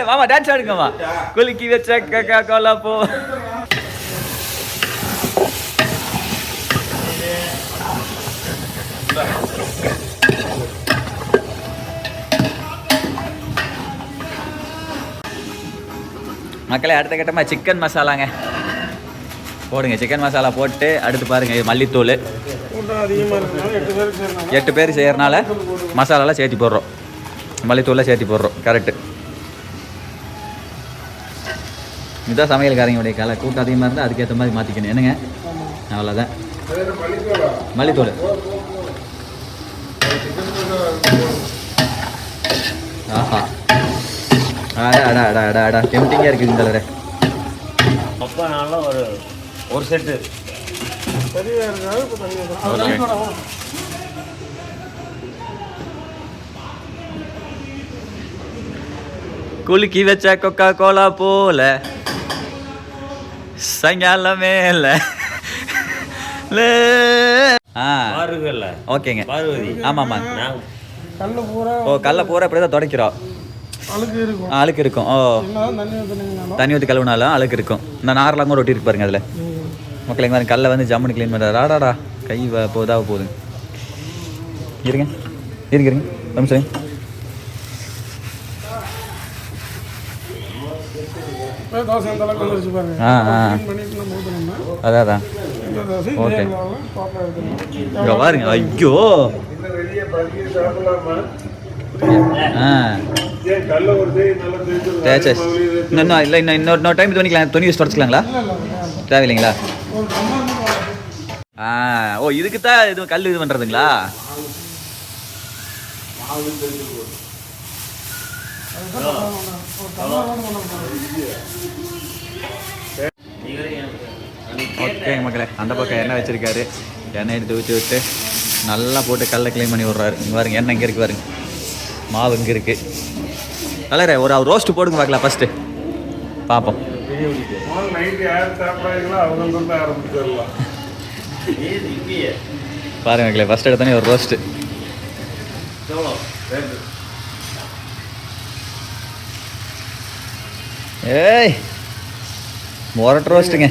மாமா டான்ஸ் ஆடுங்கம்மா. குலுக்கி வச்ச கக்கா கோலா போ. மக்களே அடுத்த கட்டமாக சிக்கன் மசாலாங்க போடுங்க. சிக்கன் மசாலா போட்டு அடுத்து பாருங்கள் மல்லித்தூள். 8 பேர் செய்கிறனால மசாலாலாம் சேர்த்தி போடுறோம், மல்லித்தூள்லாம் சேர்த்தி போடுறோம். கரெக்டு. இதுதான் சமையல்காரங்களுடைய கலை. கூட்டம் அதிகமாக இருந்தால் அதுக்கேற்ற மாதிரி மாற்றிக்கணும். என்னங்க? அவ்வளோதான். மல்லித்தூள். ஆஹா, அடா அடா அடா அடா டெம்டிங்காக இருக்குது இந்த கலரு. அப்போ நல்லா ஒரு செட்டு. குலுக்கி வச்ச கொக்கா கோலா போல சாயங்காலமே இல்லை. ஓகேங்க. பார்வதி. ஆமாம்மா. ஓ, கல்லை பூரா இப்படி தான் துடைக்கிறோம். அழுக்கு இருக்கும். ஓ, தண்ணி ஊற்றி கழுவுனாலும் அழுக்கு இருக்கும். இந்த நாரெல்லாம் கூட ஒட்டி இருக்கு பாருங்க அதில். மக்கள் எங்கே கல்லை வந்து ஜம்முன்னு க்ளீன் பண்ணுறாரு. ஆடாடா கை போதாக போகுது. இருங்க இருங்க இருங்க நிமிஷம். அதான் ஓகே. இங்கே பாருங்க. ஐயோ இன்னும் இல்லை, இன்னொரு டைம் இது பண்ணிக்கலாம். துணி யூஸ் தொடச்சிக்கலாங்களா? தேவையில்லைங்களா? ஓ, இதுக்கு தான் இது கல் இது பண்ணுறதுங்களா? ஓகே மக்களே, அந்த பக்கம் எண்ணெய் வச்சுருக்காரு. எண்ணெய் எடுத்து ஊற்றி விட்டு நல்லா போட்டு கல்லை க்ளீன் பண்ணி விட்றாரு. இங்கே பாருங்க, எண்ணெய் இங்கே இருக்குது பாருங்க, மாவு இங்கே இருக்குது. கலரே ஒரு ரோஸ்ட்டு போடுங்க பார்க்கலாம் ஃபஸ்ட்டு, பார்ப்போம். பாருங்க மக்களே, ஃபஸ்ட் எடுத்தோன்னே ஒரு ரோஸ்ட்டு. ஏய், மொரட்டு ரோஸ்ட்டுங்க.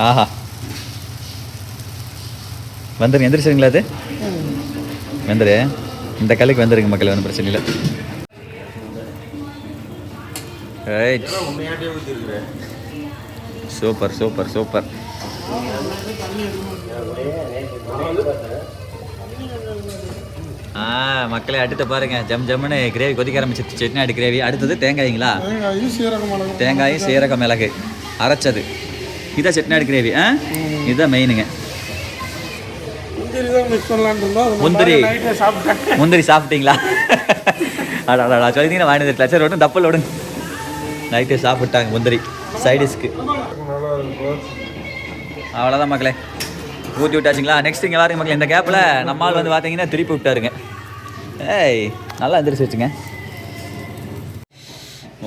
ஆஹா, வந்துருங்க. எந்திரிச்சுங்களா? அது வந்துரு, இந்த கல்லுக்கு வந்துருங்க மக்கள், ஒன்றும் பிரச்சனை இல்லை. Right, super super super. மக்களே அடுத்து பாருங்க, ஜம் ஜம்முன்னு கிரேவி கொதிக்க ஆரம்பிச்சிருச்சு. செட்டிநாடு கிரேவி. அடுத்தது தேங்காய்ங்களா? தேங்காயும் சீரக மிளகு அரைச்சது. இதான் செட்டிநாடு கிரேவி. இதுதான் மெயினுங்க. முந்திரி சாப்பிட்டீங்களா? அடாடா சொல்லிங்கன்னா வாங்கிட்டு லட்சம் ஓடும் தப்பல் ஓடுங்க. நைட்டு சாப்பிட்டாங்க முந்திரி சைடிஷ்க்கு. அவ்வளோதான் மக்களே, ஊற்றி விட்டாச்சுங்களா? நெக்ஸ்ட் இங்கே வாருங்க மக்களே. இந்த கேப்பில் நம்மால் வந்து பார்த்தீங்கன்னா திருப்பி விட்டாருங்க. ஏய், நல்லா எந்திரிச்சு வச்சுங்க.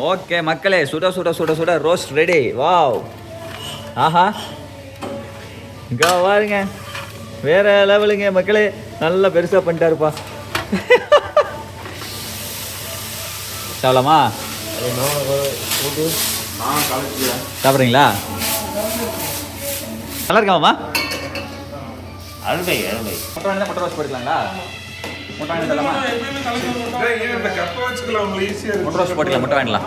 ஓகே மக்களே, சுட சுட சுட சுட ரோஸ்ட் ரெடி. வாவ், ஆஹா, இங்கே வாருங்க, வேற லெவலுங்க மக்களே. நல்லா பெருசாக பண்ணிட்டாருப்பா. சாப்பிடலாமா? சாப்பிட்றீங்களா? நல்லா இருக்காமா? அருமை அருமை. முட்டை வாங்கி முட்டை ரோஸ் போட்டுக்கலாங்களா? முட்டை வாங்கி தரலாமா? இந்த கப்பை வச்சுக்கலாம் உங்களுக்கு ஈஸியாக முட்டை ரோஸ் போட்டுக்கலாம், முட்டை வாங்கிக்கலாம்.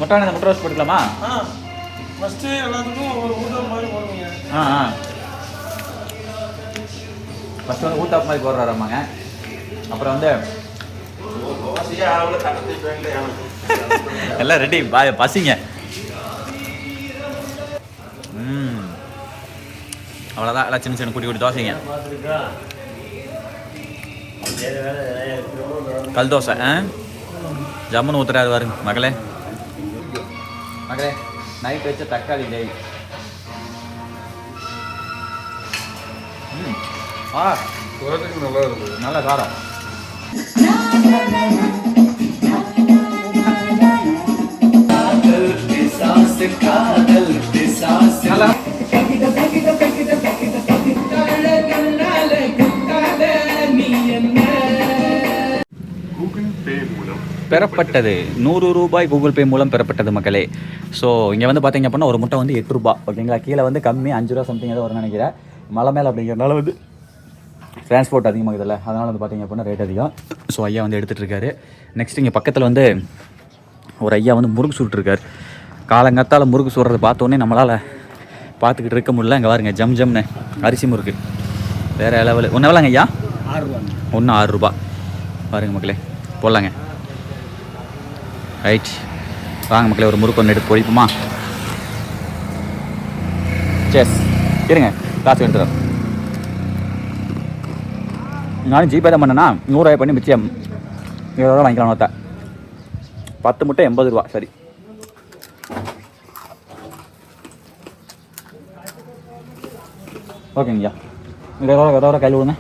முட்டை வாங்கி முட்டை ரோஸ் போட்டுக்கலாமா? ஃபஸ்ட்டு எல்லாத்துக்கும் ஒரு ஊதம் மாதிரி போடுவீங்க. ஃபஸ்ட்டு வந்து ஊத்தாப் மாதிரி போடுறாராமாங்க. அப்புறம் வந்து எல்லாம் ரெடி பசிங்க. அவ்வளோதான், எல்லாம் சின்ன சின்ன குட்டி குட்டி தோசைங்க. கல் தோசை ஜம்முன்னு ஊத்துறாரு பாருங்க மகளே. மகளே நைட் வச்ச தக்காளி கிரேவி. நல்லா இருக்குது. நல்ல காரம். பெறப்பட்டது 100 ரூபாய் கூகுள் பே மூலம் பெறப்பட்டது மக்களே. ஸோ இங்கே வந்து பார்த்தீங்க அப்படின்னா ஒரு முட்டை வந்து 8 ரூபா. ஓகேங்களா? கீழே வந்து கம்மி 5 ரூபா சம்திங் ஏதோ வரும்னு நினைக்கிறேன். மலை மேலே அப்படிங்கிறனால வந்து டிரான்ஸ்போர்ட் அதிகமாகுதில்ல, அதனால் வந்து பார்த்தீங்க அப்படின்னா ரேட் அதிகம். ஸோ ஐயா வந்து எடுத்துகிட்டு இருக்காரு. நெக்ஸ்ட் இங்கே பக்கத்தில் வந்து ஒரு ஐயா வந்து முறுக்கு சுட்டுருக்காரு. காலங்காத்தால் முறுக்கு சுடுறது பார்த்தோன்னே நம்மளால் பார்த்துக்கிட்டு இருக்க முடியல. இங்கே பாருங்க ஜம் ஜம்னு அரிசி முறுக்கு வேறு லெவலு. ஒன்று எவ்வளோங்க ஐயா? 6 ரூபா. ஒன்று 6 ரூபா. பாருங்க மக்களே, போடலாங்க. ரைட், வாங்க மக்களே ஒரு முறுக்கு ஒன்று எடுத்து பொழிப்புமா? சேஸ் இருங்க, காசு எடுத்துறேன். நானும் ஜிபே தான் பண்ணேன்னா 100 ரூபாய் பண்ணி மிச்சம் 20 ரூபா வாங்கிக்கலாம். நோத்தா 10 முட்டை 80 ரூபா. சரி, ஓகேங்கய்யா. 20 ரூபா கையில் விடுங்க.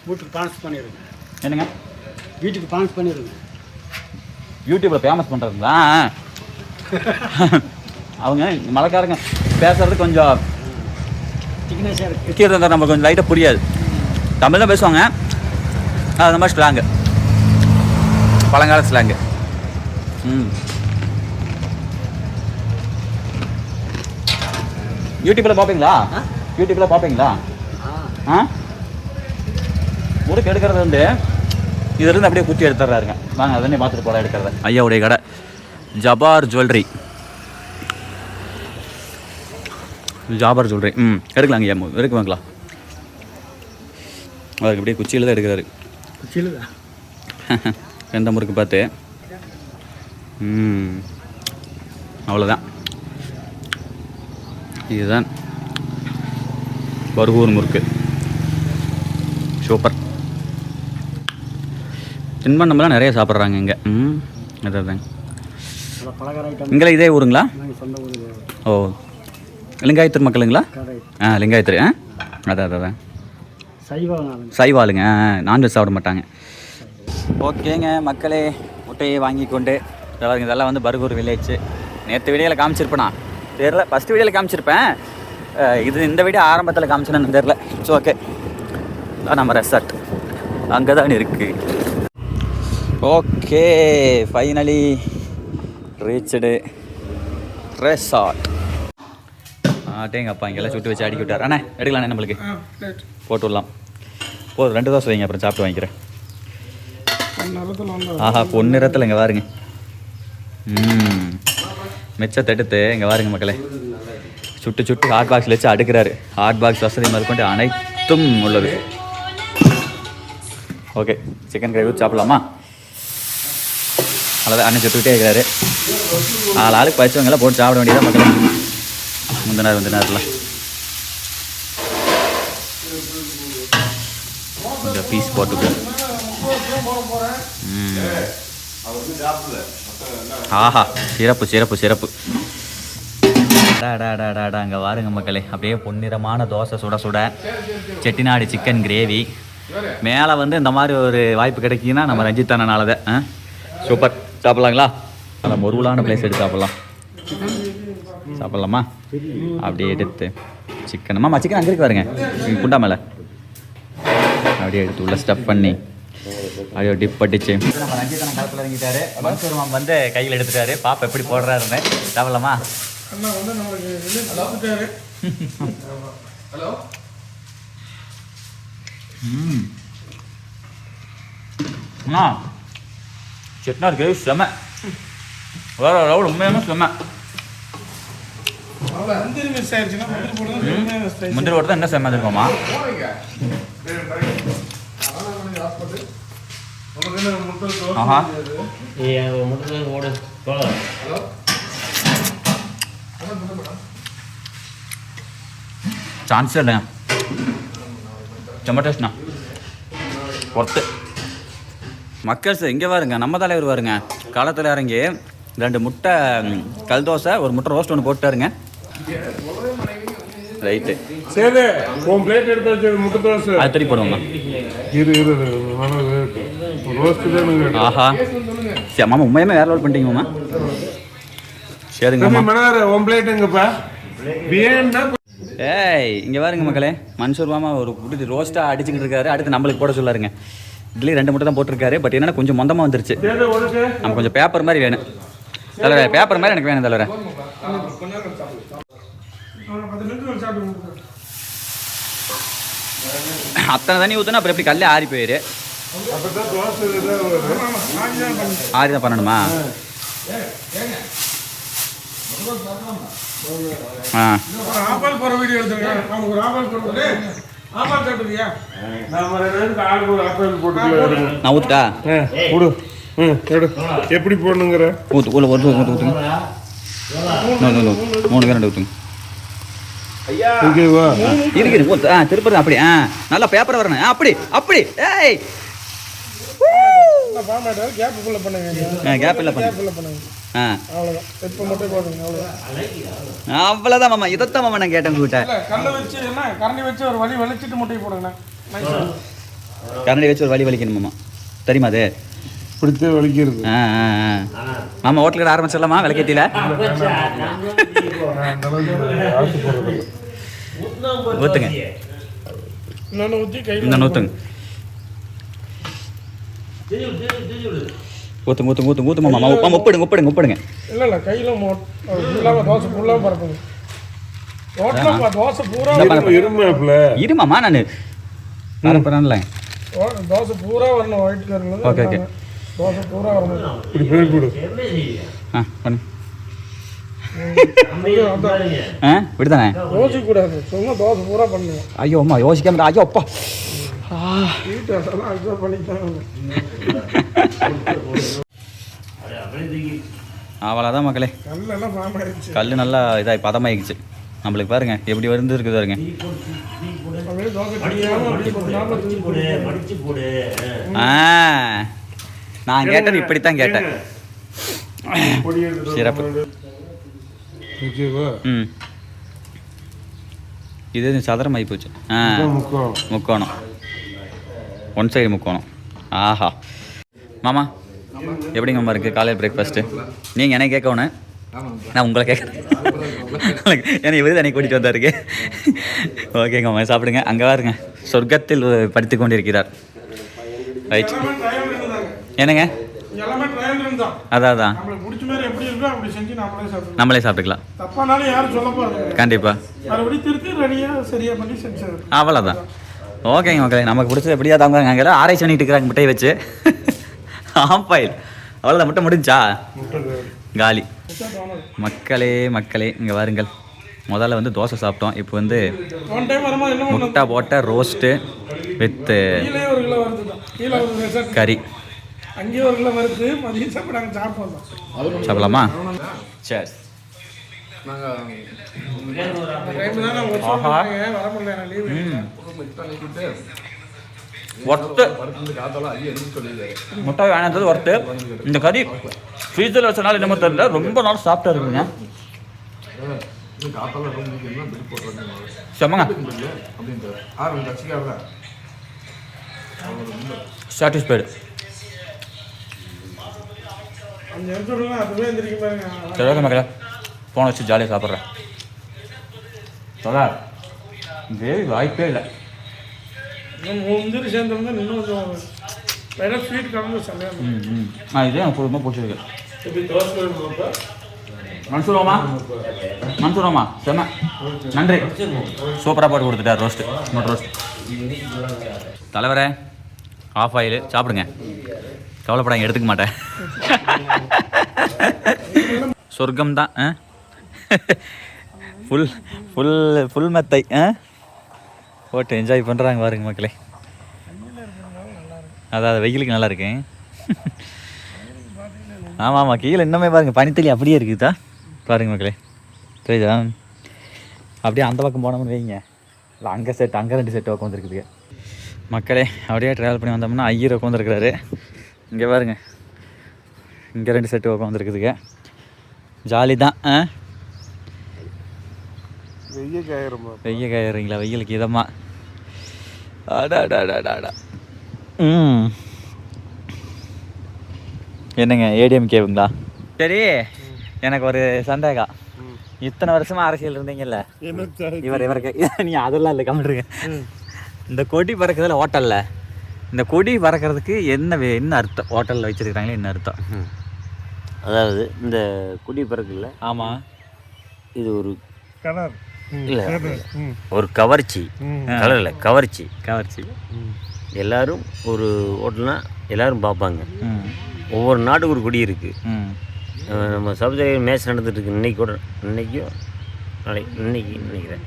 வீட்டுக்கு ட்ரான்ஸ்ஃபர் பண்ணிடுங்க. என்னங்க? வீட்டுக்கு ட்ரான்ஸ்ஃபர் பண்ணிடுங்க. யூடியூப்பில் ஃபேமஸ் பண்ணுறதுங்களா? அவங்க மலைக்காரங்க பேசுறது கொஞ்சம் திக்னஸாக இருக்குது. விற்கிறது இருந்தால் நம்ம கொஞ்சம் லைட்டாக புரியாது. தமிழ் தான் பேசுவாங்க, அது மாதிரி ஸ்லாங்கு, பழங்கால ஸ்லாங்கு. யூடியூப்பில் பார்ப்பீங்களா? யூடியூப்பில் பார்ப்பீங்களா? முறுக்கு எடுக்கிறது வந்து இதிலிருந்து அப்படியே குத்தி எடுத்துட்றாருங்க. வாங்க அதனே பார்த்துட்டு போல எடுக்கிறத. ஐயாவுடைய கடை ஜபார் ஜுவல்லரி. ஜாபர் ஜுவல்லரி. எடுக்கலாங்க ஐயா, எடுக்க வாங்கலாம். அவருக்கு அப்படியே குச்சியில் தான் எடுக்கிறாரு. குச்சியில் தான் எந்த முறுக்கு பார்த்து. அவ்வளோதான், இதுதான் பர்கூர் முறுக்கு. சூப்பர். தின்பண்டமெல்லாம் நிறைய சாப்பிட்றாங்க இங்கே. அதாங்க. பலகார ஐட்டம். இங்கே இதே ஊருங்களா? சொந்த ஊர். ஓ, லிங்காயத்தூர் மக்களுங்களா? லிங்காயத்தூர். அதான் சைவாளுங்க. நான்வெஜ் சாப்பிட மாட்டாங்க. ஓகேங்க மக்களே, முட்டையை வாங்கி கொண்டு இதெல்லாம் வந்து பர்கூர் வில்லேஜ். நேற்று வீடியோவில் காமிச்சிருப்பேனா தெரில, ஃபஸ்ட்டு வீடியோவில் காமிச்சிருப்பேன். இது இந்த வீடியோ ஆரம்பத்தில் காமிச்சேன்னு தெரில. ஸோ ஓகே, நம்ம ரெசார்ட் அங்கே தான் இருக்குது. Okay, finally reached resort. ஆட்டேங்கப்பா, இங்கெல்லாம் சுட்டு வச்சு அடிக்கி விட்டார். அண்ணா எடுக்கலாண்ணே, நம்மளுக்கு போட்டு விடலாம். போதும், 2 தோசை வைங்க, அப்புறம் சாப்பிட்டு வாங்கிக்கிறேன். ஆஹா, பொன்னிறத்தில் இங்கே பாருங்க. மிச்சத்தை எடுத்து இங்கே பாருங்க மக்களே, சுட்டு சுட்டு ஹாட் பாக்ஸில் வச்சு அடுக்கிறாரு. ஹாட் பாக்ஸ் வசதி முதற்கொண்டு அனைத்தும் உள்ளது. ஓகே, சிக்கன் கிரேவி சாப்பிடலாமா? அவ்வளோதான், அண்ணன் சுட்டுக்கிட்டே இருக்கிறாரு. ஆளுக்கு பச்சவங்கெல்லாம் போட்டு சாப்பிட வேண்டியதான் மக்களே. முந்தின நேரத்தில் இந்த பீஸ் போட்டுக்கு. ஆஹா, சிறப்பு சிறப்பு சிறப்பு. டாடாடாடாடா, அங்கே வாருங்க மக்களே, அப்படியே பொன்னிறமான தோசை சுட சுட, செட்டிநாடு சிக்கன் கிரேவி. மேலே வந்து இந்த மாதிரி ஒரு வாய்ப்பு கிடைக்குன்னா நம்ம ரஞ்சித் அண்ணனால தான். சூப்பர், சாப்பிட்லாங்களா? நல்லா மொருவலான பிளேஸ் எடுத்து சாப்பிட்லாமா? அப்படியே எடுத்து சிக்கன் மாமா சிக்கன் அங்கே இருக்கு பாருங்க குண்டா மேலே அப்படியே எடுத்து உள்ள ஸ்டஃப் பண்ணி அப்படியே டிப் பட்டுச்சு. நம்ம ரஞ்சித்தனம் காலத்தில் இறங்கிட்டாரு. மன்சூர் மாமா வந்து கையில் எடுத்துட்டாரு. பாப்பா எப்படி போடுறாருன்னு சாப்பிடலாமா? அண்ணா சட்னா இருக்கு செம வேற ரவுட் உண்மையான செம. முந்திரி போட்டு தான் என்ன செம்ம இருக்குமா? ஆஹா சான்ஸே இல்லைங்க. செம்ம டேஸ்ட்ண்ணா ஒர்த்து. மக்கள்ஸ் இங்கே பாருங்க, நம்ம தலைவர் பாருங்க காலத்தில் இறங்கி 2 முட்டை கல் தோசை, 1 முட்டை ரோஸ்ட் ஒன்று போட்டாருங்க. ரைட்டு சரி, உன் பிளேட் எடுத்து வச்சு முட்டை தோசை அது திருப்பி போடுவோங்க. ஆஹா சரி மாமா உண்மையுமே வேற லெவல் பண்ணிட்டீங்க மாமா. சரிங்க மாமா. உன் பிளேட் எங்கப்பா? ஏய் இங்கே பாருங்க மக்களே, மன்சூர் மாமா ஒரு குடி ரோஸ்ட்டாக அடிச்சுக்கிட்டு இருக்காரு. அடுத்து நம்மளுக்கு போட சொல்லாருங்க. இட்லி 2 முட்டை தான் போட்டிருக்காரு. பட் என்னன்னா கொஞ்சம் மொந்தமாக வந்துருச்சு. நம்ம கொஞ்சம் பேப்பர் மாதிரி வேணும் தலைவர. பேப்பர் மாதிரி எனக்கு வேணும் தலைவர. அத்தனை தண்ணி ஊற்றுனா அப்புறம் எப்படி கல்லே ஆறி போயிரு. ஆறி தான் பண்ணணுமா? ஆ நான் ஊத்துட்டா எப்படி போடணுங்கிற ஊத்து உள்ள ஒரு ஊற்றுங்க. 3 பேர் 2 ஊற்றுங்க. இருக்குது ஊத்து. திருப்பதி அப்படி நல்லா பேப்பர் வரணும். அப்படி அப்படி ஏய் கேப் இல்லை பண்ணுங்க. அவ்வளோதான் மாமா. இதைத்தான் மாமா நான் கேட்டேன் உங்ககிட்ட. கரண்டி வச்சு ஒரு வலி வலிக்கணும் மாமா. தெரியுமா அது? பிடிச்ச வலிக்கிறது. மாமா ஹோட்டலுக்கு ஆரம்பிச்சிடலாமா? விளக்கேத்தில ஊத்துங்க. இன்னும் ஊத்துங்க. ஊத்து மாமா. ஒப்பிடுங்க. இல்ல கையில தோசை ஃபுல்லா பரப்புங்க. தோசை பூரா இரு மாமா நான் பரப்புறேன்ல. தோசை பூரா வரணும். ஒயிட் கலர்ல. ஓகே தோசை பூரா வரணும். இப்படி பேர் போடு. பண்ணு. விடுதானே யோசிக்க கூடாது. சும்மா தோசை பூரா பண்ணுங்க. ஐயோ அம்மா யோசிக்காம. ஐயோ அப்பா அவ்வளோதான் மக்களே. கல் நல்லா இதாகி பதமாயிடுச்சு. நம்மளுக்கு பாருங்க எப்படி வந்து இருக்குது பாருங்க. நான் கேட்டது இப்படித்தான் கேட்டேன். சிறப்பு. இது சதுரமாகி போச்சு. முக்கோணம். 1 சைடு முக்கோணம். ஆஹா மாமா எப்படிங்க மாமா இருக்குது காலையில் பிரேக்ஃபாஸ்ட்டு? நீங்கள் எனக்கு கேட்கணும், நான் உங்களை கேட்குறேன். ஏன்னா இவர் அன்னைக்கு கூட்டிகிட்டு வந்தாருக்கு. ஓகேங்க மாமா சாப்பிடுங்க. அங்கே பாருங்க சொர்க்கத்தில் படித்து கொண்டிருக்கிறார். ரைட் என்னங்க? அதான் நம்மளே சாப்பிட்டுக்கலாம். கண்டிப்பாக அவ்வளோதான். ஓகேங்க மக்களே, நமக்கு பிடிச்சது எப்படியா தாங்க. அங்கே ஆராய்ச்சி பண்ணிட்டு இருக்கிறாங்க முட்டையை வச்சு. ஆம்பாயில் அவ்வளோதான். முட்டை முடிஞ்சா காலி. மக்களே இங்கே வாருங்கள். முதல்ல வந்து தோசை சாப்பிட்டோம். இப்போ வந்து முட்டை போட்ட ரோஸ்ட்டு வித் கறி. சாப்பிடலாமா? சரி. ஒர்த்து முட்டை வேணாந்தது ஒர்த்து. இந்த கறி ஃப்ரீசரில் வச்சனால என்னமோ தெரியல, ரொம்ப நாள் சாப்பிட்டா இருக்குங்க. செம்மங்க. சாட்டிஸ்ஃபைடு. அந்த இடத்துல அதுவே எந்திரிக்க பாருங்க. சரி ஓகே மக்களே, ஃபோனை வச்சு ஜாலியாக சாப்பிட்றேன். சொல்ல கிரேவி வாய்ப்பே இல்லை. இன்னும் முந்திரி சேர்ந்தோம்னா இன்னும் கொஞ்சம் வேற ஸ்வீட் கலந்து செம்மையாக இதே எனக்கு பொறுமையாக பிடிச்சிருக்கு. இப்படி தோசை வேணுமாப்பா? மன்சூரோமா செம்ம, நன்றி. சூப்பராக போட்டு கொடுத்துட்டார் ரோஸ்ட்டு, மோட் ரோஸ்ட். தலைவரே ஆஃப் ஆயில் சாப்பிடுங்க, கவலைப்படாங்க, எடுத்துக்க மாட்டேன். சொர்க்கம் தான். ஃபுல் ஃபுல் ஃபுல் மெத்தை போட்டு என்ஜாய் பண்ணுறாங்க பாருங்க மக்களே. அதாவது வெயிலுக்கு நல்லா இருக்கு. ஆமாம் ஆமாம், கீழே இன்னமே பாருங்கள் பனித்தளி அப்படியே இருக்குதா பாருங்க மக்களே, தெரியுதா? அப்படியே அந்த பக்கம் போனோம்னு வைங்க, இல்லை அங்கே செட், அங்கே 2 செட்டு உட்காந்துருக்குதுங்க மக்களே. அப்படியே ட்ராவல் பண்ணி வந்தோம்னா ஐயர் உட்காந்துருக்குறாரு. இங்கே பாருங்க, இங்கே 2 செட்டு உட்காந்துருக்குதுங்க. ஜாலி தான். வெய்ய காயிறீங்களா? வெயிலுக்கு இதமா அடாடாடாடா. என்னங்க ஏடிஎம் கேவுங்களா? சரி, எனக்கு ஒரு சந்தேகம். இத்தனை வருஷமா அரசியல் இருந்தீங்கல்ல, இவருக்கு நீ அதெல்லாம் இல்லை கம்மிடுங்க. இந்த கொடி பறக்கிறதுல ஹோட்டலில் இந்த கொடி பறக்கிறதுக்கு என்ன அர்த்தம்? ஹோட்டலில் வச்சுருக்காங்களே என்ன அர்த்தம்? அதாவது இந்த கொடி பறக்குல்ல, ஆமாம், இது ஒரு கலர் இல்லை, ஒரு கவர்ச்சி. கலர் இல்லை, கவர்ச்சி. கவர்ச்சி. எல்லாரும் ஒரு ஹோட்டல்னா எல்லாரும் பார்ப்பாங்க. ஒவ்வொரு நாட்டுக்கு ஒரு கொடி இருக்குது. நம்ம சபதேவி மேட்ச் நடந்துட்டுருக்கு இன்னைக்கும் இன்னைக்கு நினைக்கிறேன்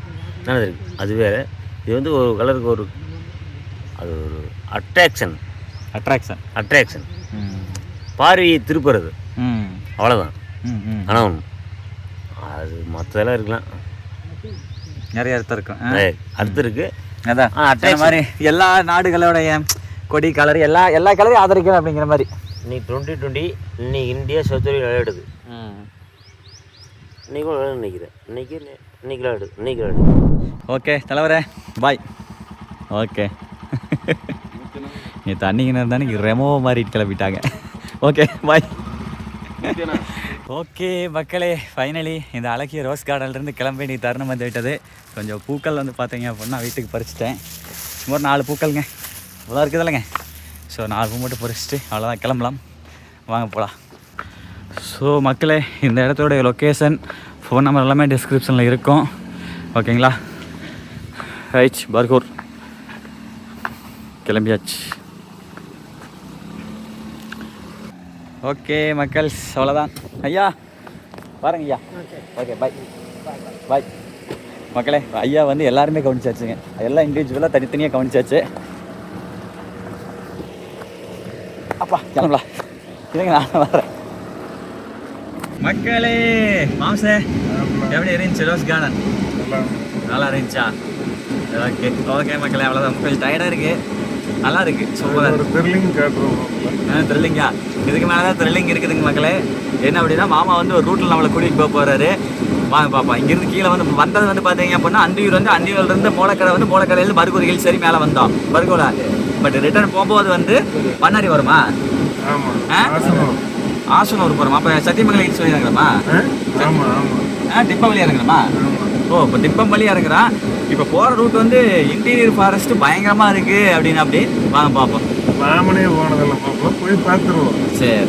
நடந்துருக்கு. அது வேறு. இது வந்து ஒரு கலருக்கு ஒரு அது ஒரு அட்ராக்ஷன் பார்வையை திருப்புறது, அவ்வளோதான். ஆனால் அது மற்றதெல்லாம் இருக்கலாம், நிறைய அர்த்தம் இருக்கும். அடுத்து இருக்குது. அதான் அட்ராக்ட் மாதிரி எல்லா நாடுகளோடைய கொடி கலர் எல்லா கலரையும் ஆதரிக்கணும் அப்படிங்கிற மாதிரி. இன்னைக்கு 2020 இன்னைக்கு இந்தியா சவுத்தொழி விளையாடுது. இன்னைக்கு விளையாடு நினைக்கிறேன். இன்னைக்கு விளையாடு. ஓகே தலைவரே, பாய். ஓகே, நீ தண்ணிக்கிணறு இருந்தானே ரெமோ மாதிரி கிளப்பிட்டாங்க. Okay bye. ஓகே மக்களே, ஃபைனலி இந்த அழகிய ரோஸ் கார்டன்லேருந்து கிளம்ப வேண்டிய தருணம் வந்து விட்டது. கொஞ்சம் பூக்கள் வந்து பார்த்தீங்க அப்படின்னா வீட்டுக்கு பறிச்சிட்டேன். சும்மா 4 பூக்கள்ங்க இவ்வளோ இருக்குது இல்லைங்க. ஸோ 4 பூ மட்டும் பறிச்சிட்டு அவ்வளோதான், கிளம்பலாம், வாங்க போகலாம். ஸோ மக்களே, இந்த இடத்தோடைய லொக்கேஷன், ஃபோன் நம்பர் எல்லாமே டிஸ்கிரிப்ஷனில் இருக்கும். ஓகேங்களா? ரைட், பர்கூர் கிளம்பியாச்சு. ஓகே மக்கள், அவ்வளோதான். ஐயா பாருங்க ஐயா. ஓகே பாய் பாய் மக்களே. ஐயா வந்து எல்லாருமே கவனிச்சாச்சுங்க, எல்லாம் இண்டிவிஜுவலாக தனித்தனியாக கவனிச்சாச்சு. அப்பா கிளம்பலாம், இல்லைங்க நான் வரேன். மக்களே மாம்சே எப்படி இருந்துச்சு ரோஸ் கார்டன்? நல்லா இருந்துச்சா? ஓகே ஓகே மக்களே, அவ்வளோதான். கொஞ்சம் டயர்டாக இருக்குது, நல்லா இருக்குது, சூப்பராக இருக்குது. த்ரில்லிங் காட்டுறோம். த்ரில்லிங்கா? இதுக்கு மேலே தான் த்ரில்லிங் இருக்குதுங்க மக்களே. என்ன அப்படின்னா, மாமா வந்து ஒரு ரூட்டில் நம்மளை கூட்டிகிட்டு போக போகிறாரு. வாங்க பாப்பா. இங்கேருந்து கீழே வந்தது வந்து பார்த்தீங்க அப்படின்னா அந்தியூர்லேருந்து மூலக்கரையிலேருந்து பர்கூர் ஹில்ஸ் சரி மேலே வந்தோம் பர்கூரா. பட் ரிட்டர்ன் போகும்போது வந்து பண்ணாரி வருமா? ஆசனூர் போகிறோமா? அப்போ சத்தியமங்கலம் ஹில்ஸ் வழி இறங்குறோமா? டிப்பம் வழியாக இறங்குறோமா? ஓ, இப்போ டிப்பம் வழியாக இறங்குறான். இப்போ போகிற ரூட் வந்து இன்டீரியர் ஃபாரஸ்ட்டு பயங்கரமாக இருக்குது அப்படின்னு. அப்படி வாங்க பார்ப்போம். மாமனே போனதில்லை, போய் பார்த்துருவோம். சரி.